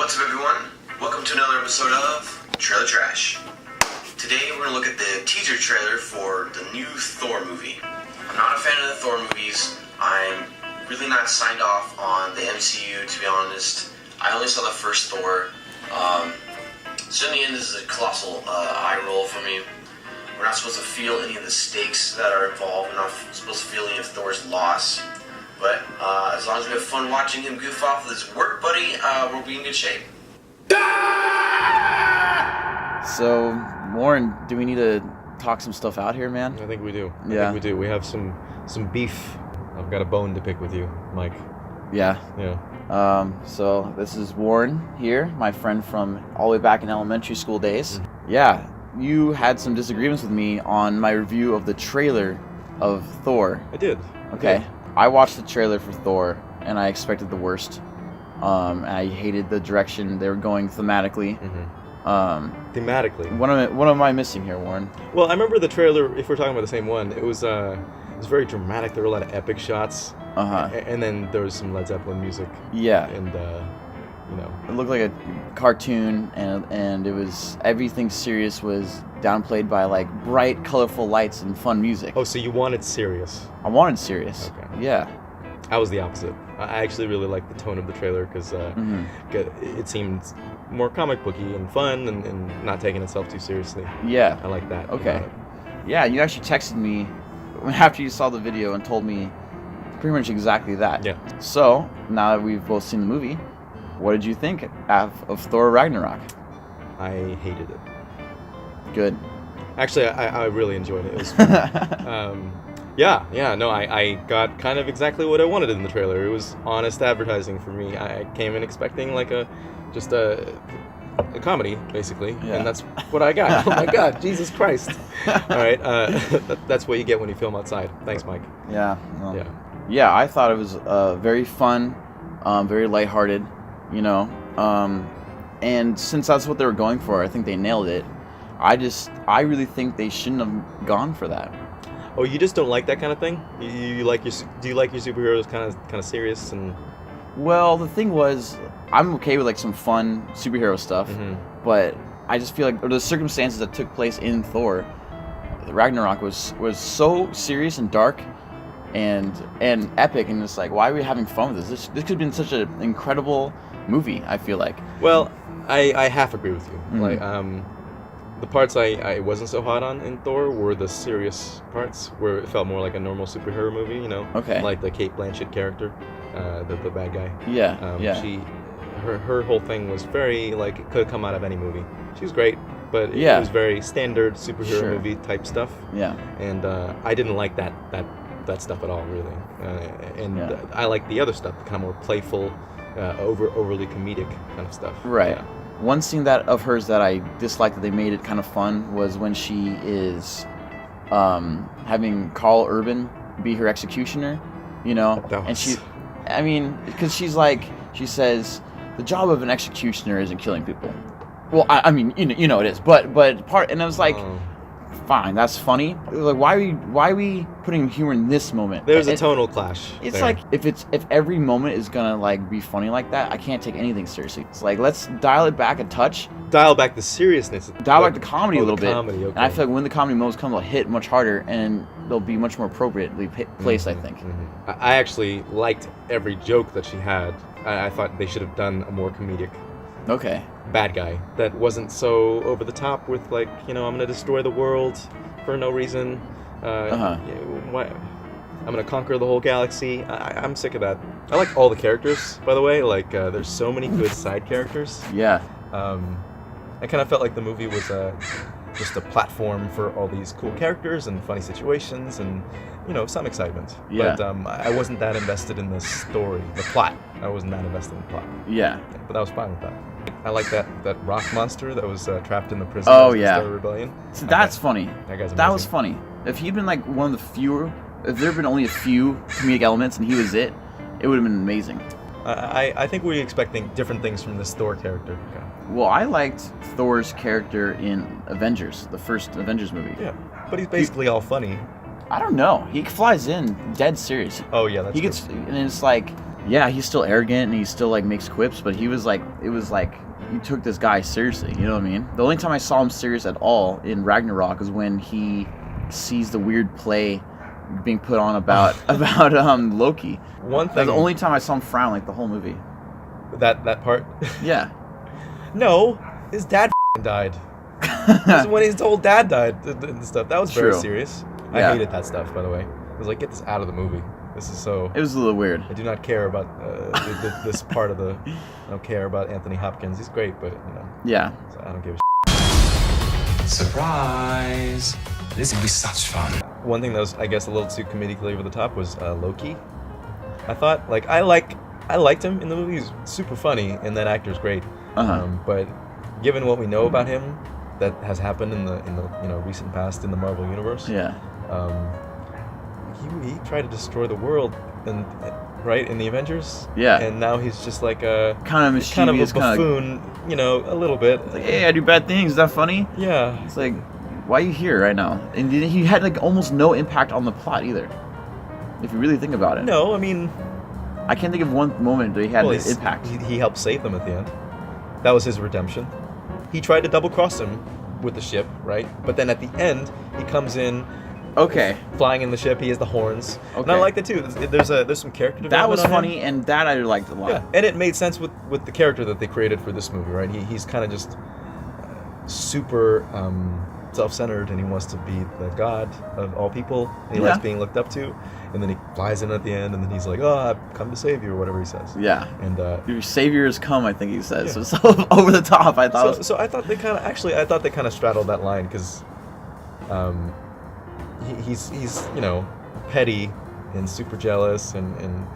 What's up, everyone? Welcome to another episode of Trailer Trash. Today we're going to look at the teaser trailer for the new Thor movie. I'm not a fan of the Thor movies. I'm really not signed off on the MCU, to be honest. I only saw the first Thor. So in the end, this is a colossal eye roll for me. We're not supposed to feel any of the stakes that are involved. We're not supposed to feel any of Thor's loss. But as long as we have fun watching him goof off with his work buddy, we'll be in good shape. So, Warren, do we need to talk some stuff out here, man? I think we do. Yeah. I think we do. We have some beef. I've got a bone to pick with you, Mike. Yeah. Yeah. So this is Warren here, my friend from all the way back in elementary school days. Yeah, you had some disagreements with me on my review of the trailer of Thor. I did. Okay. I watched the trailer for Thor, and I expected the worst. I hated the direction they were going thematically. Thematically. What am I missing here, Warren? Well, I remember the trailer. If we're talking about the same one, it was very dramatic. There were a lot of epic shots. And then there was some Led Zeppelin music. Yeah. And it looked like a cartoon, and it was everything serious was downplayed by like bright, colorful lights and fun music. Oh, so you wanted serious? I wanted serious. Okay. Yeah. I was the opposite. I actually really liked the tone of the trailer because it seemed more comic booky and fun and not taking itself too seriously. Yeah. I like that. Okay. Yeah, you actually texted me after you saw the video and told me pretty much exactly that. Yeah. So, now that we've both seen the movie, what did you think of Thor Ragnarok? I hated it. Good. Actually, I really enjoyed it. It was fun. I got kind of exactly what I wanted in the trailer. It was honest advertising for me. I came in expecting like a comedy, basically, and that's what I got. Oh my God, Jesus Christ! All right, that's what you get when you film outside. Thanks, Mike. Yeah. Yeah. Yeah, I thought it was very fun, very lighthearted, and since that's what they were going for, I think they nailed it. I really think they shouldn't have gone for that. Oh, you just don't like that kind of thing? Do you like your superheroes kind of serious and? Well, the thing was, I'm okay with like some fun superhero stuff, but I just feel like the circumstances that took place in Thor Ragnarok was so serious and dark and epic, and it's like, why are we having fun with this? This could have been such an incredible movie, I feel like. Well, I half agree with you. Like the parts I wasn't so hot on in Thor were the serious parts, where it felt more like a normal superhero movie, Okay. Like the Kate Blanchett character, the bad guy. Yeah. Her whole thing was very like it could have come out of any movie. She was great, but it was very standard superhero movie type stuff. Yeah. And I didn't like that stuff at all, really. I like the other stuff, the kind of more playful, overly comedic kind of stuff. Right. Yeah. One scene of hers that I disliked that they made it kind of fun was when she is having Carl Urban be her executioner, and because she says the job of an executioner isn't killing people. Well, I mean, it is, but and I was like, fine, that's funny. Like, why are we putting humor in this moment? There's a tonal clash. It's there. like if every moment is gonna like be funny like that, I can't take anything seriously. It's like, let's dial it back a touch. Dial back the seriousness. Dial back the comedy a little bit. Okay. And I feel like when the comedy moments come, they'll hit much harder and they'll be much more appropriately placed. I think. I actually liked every joke that she had. I thought they should have done a more comedic. Okay. Bad guy that wasn't so over the top with like, I'm gonna destroy the world for no reason. Why? I'm gonna conquer the whole galaxy. I'm sick of that. I like all the characters, by the way. Like, there's so many good side characters. Yeah. I kind of felt like the movie was just a platform for all these cool characters and funny situations and some excitement. Yeah. But I wasn't that invested in the story, the plot. I wasn't that invested in the plot. Yeah. But I was fine with that. I like that rock monster that was trapped in the prison. Oh, of the yeah. Star Rebellion. So that's funny. That guy's amazing. That was funny. If he'd been like one of the few, if there had been only a few comedic elements and he was it would have been amazing. I think we were expecting different things from this Thor character. Okay. Well, I liked Thor's character in Avengers, the first Avengers movie. Yeah, but he's basically all funny. I don't know. He flies in dead serious. Oh yeah, that's he gets, and it's like yeah, he's still arrogant and he still like makes quips, but he was like, it was like you took this guy seriously. You know what I mean? The only time I saw him serious at all in Ragnarok is when he sees the weird play being put on about Loki. One thing. That's the only time I saw him frown like the whole movie. That part. Yeah. No, his dad died. This is when his whole dad died and stuff. That was very True. serious. Yeah. I hated that stuff, by the way. I was like, get this out of the movie. This is so. It was a little weird. I do not care about this part of the. I don't care about Anthony Hopkins. He's great, but Yeah. So I don't give a. Surprise! This will be such fun. One thing that was, I guess, a little too comedically over the top was Loki. I thought, like, I liked him in the movie. He's super funny, and that actor's great. But given what we know about him, that has happened in the recent past in the Marvel universe. Yeah. He tried to destroy the world, and right in the Avengers. Yeah. And now he's just like a kind of mischievous, a buffoon, a little bit. Like, hey, I do bad things. Is that funny? Yeah. It's like, why are you here right now? And he had like almost no impact on the plot either. If you really think about it. No, I mean, I can't think of one moment that he had an impact. He helped save them at the end. That was his redemption. He tried to double cross him with the ship, right? But then at the end, he comes in. Okay. Flying in the ship, he has the horns. Okay. And I liked it too. There's some character development. That was on funny, him. and that I liked a lot. Yeah, and it made sense with the character that they created for this movie, right? He's kind of just super self-centered, and he wants to be the god of all people, and he likes being looked up to. And then he flies in at the end, and then he's like, "Oh, I've come to save you," or whatever he says. Yeah. And your savior has come, I think he says. Yeah. So over the top, I thought. So I thought they kind of straddled that line because, he's petty and super jealous and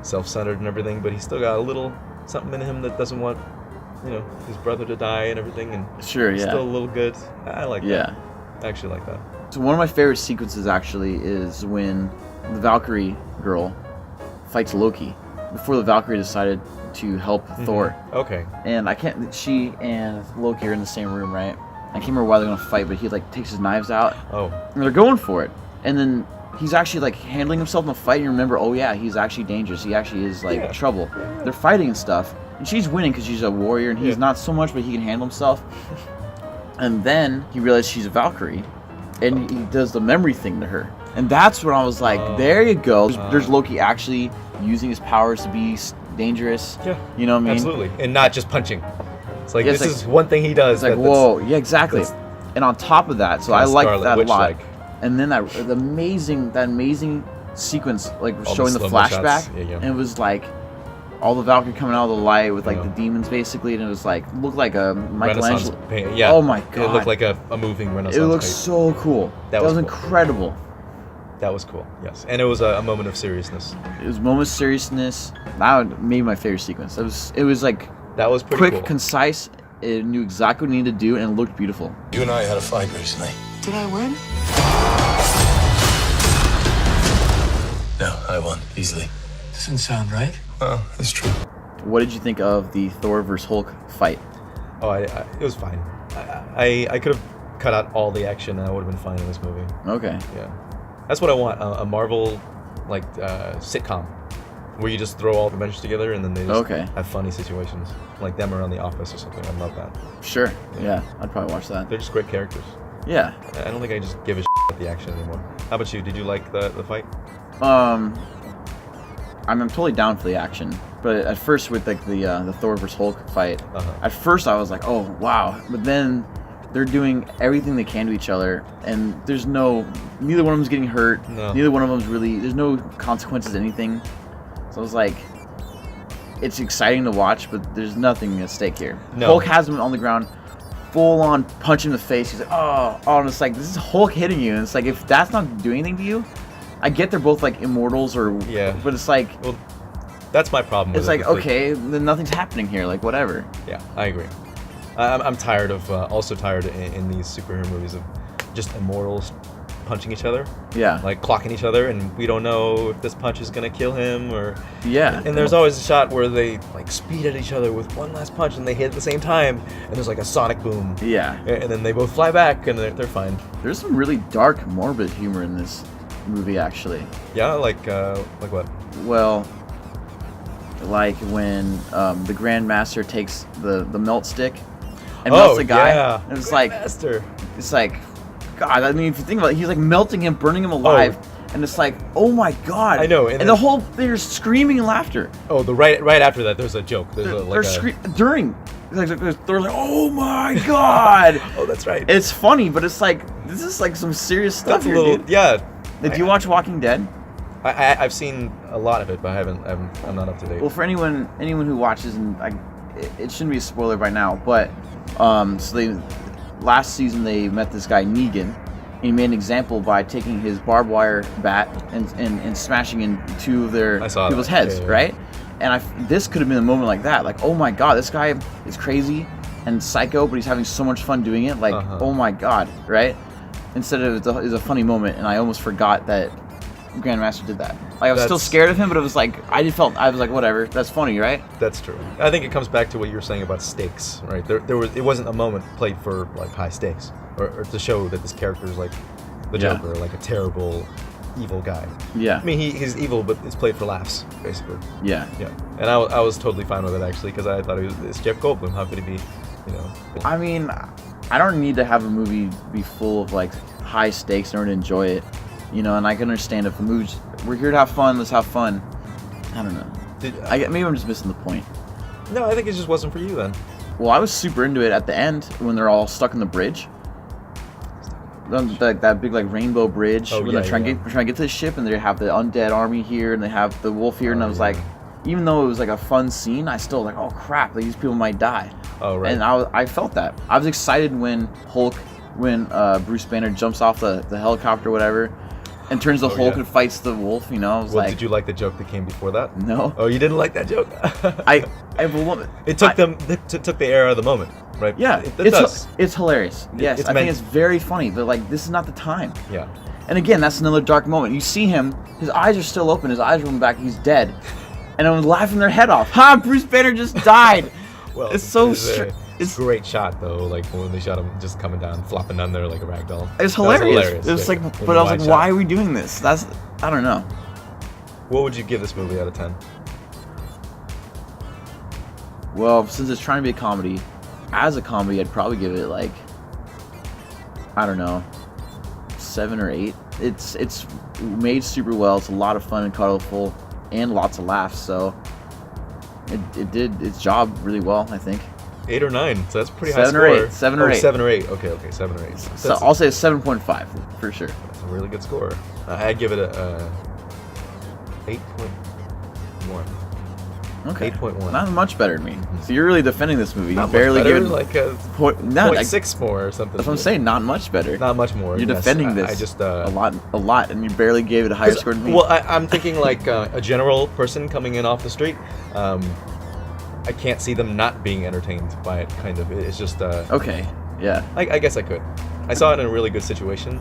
self-centered and everything, but he's still got a little something in him that doesn't want, his brother to die and everything, and Sure, he's yeah. still a little good. I like that. Yeah. I actually like that. So one of my favorite sequences actually is when the Valkyrie girl fights Loki before the Valkyrie decided to help Thor. Okay. And she and Loki are in the same room, right? I can't remember why they're gonna fight, but he like takes his knives out. Oh. And they're going for it. And then he's actually like handling himself in the fight, and you remember, oh yeah, he's actually dangerous. He actually is like trouble. Yeah. They're fighting and stuff. And she's winning because she's a warrior, and he's not so much, but he can handle himself. And then he realizes she's a Valkyrie, and he does the memory thing to her. And that's when I was like, there you go. There's Loki actually using his powers to be dangerous. Yeah. You know what I mean? Absolutely. And not just punching. It's like, Yeah, this is one thing he does. It's like, whoa. Yeah, exactly. And on top of that, so I like that a lot. And then that amazing sequence, like All showing the flashback. shots. Yeah. And it was like all the Valkyrie coming out of the light with like the demons basically, and it was like looked like a Michelangelo paint. Yeah. Oh my god. It looked like a moving Renaissance. It looked paint. so cool. That was cool. incredible. That was cool. Yes, and it was a moment of seriousness. It was a moment of seriousness. That made my favorite sequence. It was like that was pretty quick, cool. Concise. It knew exactly what it needed to do, and it looked beautiful. You and I had a fight recently. Did I win? No, I won easily. Doesn't sound right. Well, it's true. What did you think of the Thor vs. Hulk fight? Oh, it was fine. I could have cut out all the action, and I would have been fine in this movie. Okay. Yeah, that's what I want. A Marvel sitcom where you just throw all the Avengers together and then they just have funny situations, like them around the office or something. I love that. Sure. Yeah, I'd probably watch that. They're just great characters. Yeah. I don't think I just give a shit about the action anymore. How about you? Did you like the fight? I'm totally down for the action, but at first with like the Thor vs. Hulk fight, at first I was like, oh wow, but then they're doing everything they can to each other, and neither one of them's getting hurt. No. Neither one of them's there's no consequences to anything. So I was like, it's exciting to watch, but there's nothing at stake here. No. Hulk has him on the ground, full on punch in the face. He's like, oh, and it's like, this is Hulk hitting you, and it's like, if that's not doing anything to you, I get they're both like immortals but it's like, well, that's my problem with it's it. like, okay, then nothing's happening here, like whatever. Yeah, I agree. I'm tired of also tired in these superhero movies of just immortals punching each other. Yeah. Like clocking each other, and we don't know if this punch is gonna kill him or. Yeah. And there's always a shot where they like speed at each other with one last punch, and they hit at the same time, and there's like a sonic boom. Yeah. And then they both fly back, and they're fine. There's some really dark, morbid humor in this movie, actually. Yeah, like what? Well, like when the Grandmaster takes the melt stick and melts the guy. Yeah. And it's like, Master. it's like, God, I mean, if you think about it, he's like melting him, burning him alive. And it's like, oh my God. I know. And the whole, they're screaming and laughter. Oh, right after that, there's a joke. There's During. Like, they're like, oh my God. Oh, that's right. It's funny, but it's like, this is like some serious stuff That's a here, little, dude. yeah. Did you watch Walking Dead? I've seen a lot of it, but I'm not up to date. Well, for anyone who watches, and it shouldn't be a spoiler by now, but last season they met this guy Negan, and he made an example by taking his barbed wire bat and smashing in two of their people's heads, right? And this could have been a moment like that, like, oh my God, this guy is crazy and psycho, but he's having so much fun doing it, like, oh my God, right? Instead of it was a funny moment, and I almost forgot that Grandmaster did that. Like, I was still scared of him, but it was like I was like, whatever, that's funny, right? That's true. I think it comes back to what you were saying about stakes, right? It wasn't a moment played for like high stakes, or to show that this character is like the Joker, like a terrible, evil guy. Yeah. I mean, he's evil, but it's played for laughs, basically. Yeah. Yeah. And I was totally fine with it actually, because I thought it's Jeff Goldblum. How could he be, you know? I mean, I don't need to have a movie be full of like high stakes in order to enjoy it, you know. And I can understand if the movie's, we're here to have fun, let's have fun. I don't know. Maybe I'm just missing the point. No, I think it just wasn't for you then. Well, I was super into it at the end when they're all stuck in the bridge. That big like rainbow bridge where they're trying to get to the ship, and they have the undead army here, and they have the wolf here, and I was like, even though it was like a fun scene, I still was like, oh crap, like, these people might die. Oh right. And I felt that. I was excited when Bruce Banner jumps off the helicopter or whatever, and turns the Hulk and fights the wolf. You know, I was like, did you like the joke that came before that? No. Oh, you didn't like that joke? It took the air out of the moment, right? Yeah, it's hilarious. Yes, I think it's very funny, but like, this is not the time. Yeah. And again, that's another dark moment. You see him, his eyes are still open, his eyes are rolling back, he's dead. And everyone's laughing their head off. Ha! Bruce Banner just died. Well, it's so it's a great shot though, like when they shot him just coming down, flopping down there like a rag doll. It's hilarious. It's like, but I was like, why are we doing this? I don't know. What would you give this movie out of 10? Well, since it's trying to be a comedy, as a comedy, I'd probably give it like, I don't know, 7 or 8. It's made super well. It's a lot of fun and colorful, and lots of laughs. So it did its job really well, I think. 8 or 9, so that's pretty high score. 7 or 8. 7 or 8. Okay, 7 or 8. So I'll say 7.5 for sure. That's a really good score. I'd give it a 8.1. Okay. 8.1. Not much better than me. So you're really defending this movie. Not you barely much better, give it like a 0.6 more or something. That's what I'm saying. Not much better. Not much more. You're defending this. I just a lot, and you barely gave it a higher score than me. Well, I'm thinking like a general person coming in off the street. I can't see them not being entertained by it. Kind of. It's just. Okay. Yeah. I guess I could. I saw it in a really good situation.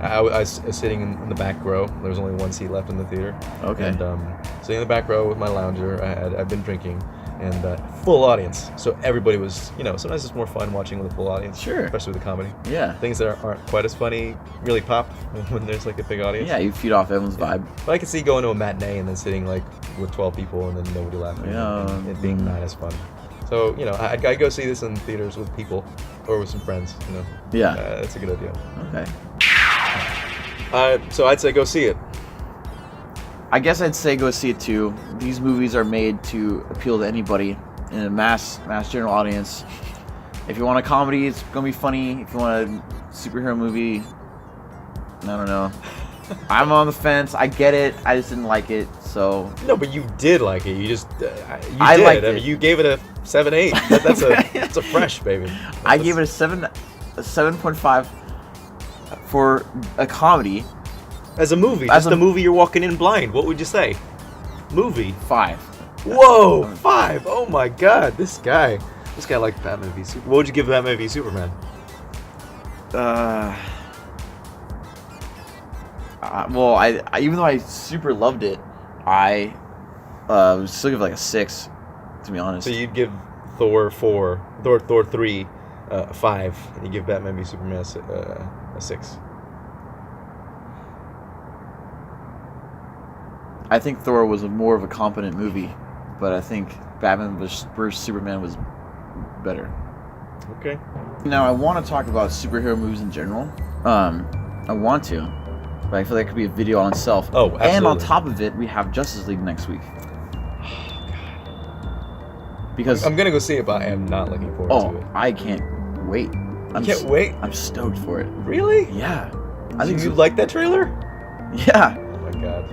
I was sitting in the back row. There was only one seat left in the theater. Okay. And sitting in the back row with my lounger. I've been drinking, and full audience. So everybody was, sometimes it's more fun watching with a full audience. Sure. Especially with a comedy. Yeah. Things that aren't quite as funny really pop when there's like a big audience. Yeah, you feed off everyone's vibe. But I could see going to a matinee and then sitting like with 12 people and then nobody laughing. Yeah. And it being not as fun. So, I'd go see this in theaters with people or with some friends, Yeah. That's a good idea. Okay. So I'd say go see it. I guess I'd say go see it too. These movies are made to appeal to anybody in a mass general audience. If you want a comedy, it's gonna be funny. If you want a superhero movie, I don't know. I'm on the fence. I get it. I just didn't like it. So no, but you did like it. You just I liked it. I mean, you gave it a 7.8. That's a fresh baby. I gave it a 7.5 for a comedy. As a movie, just a movie you're walking in blind. What would you say? Movie 5. Whoa, 5! Oh my God, this guy liked Batman v Superman. What would you give Batman v Superman? Well, I even though I super loved it, I would still give it like a 6, to be honest. So you'd give Thor 3 5, and you give Batman v Superman a 6. I think Thor was more of a competent movie. but I think Batman vs Superman was better. Okay. Now I want to talk about superhero movies in general. I want to, but I feel like it could be a video on itself. Oh, absolutely. And on top of it, we have Justice League next week. Because I'm gonna go see it, but I am not looking forward to it. I can't wait. I can't wait. I'm stoked for it. Really? Yeah. I think you like that trailer? Yeah. Oh my god.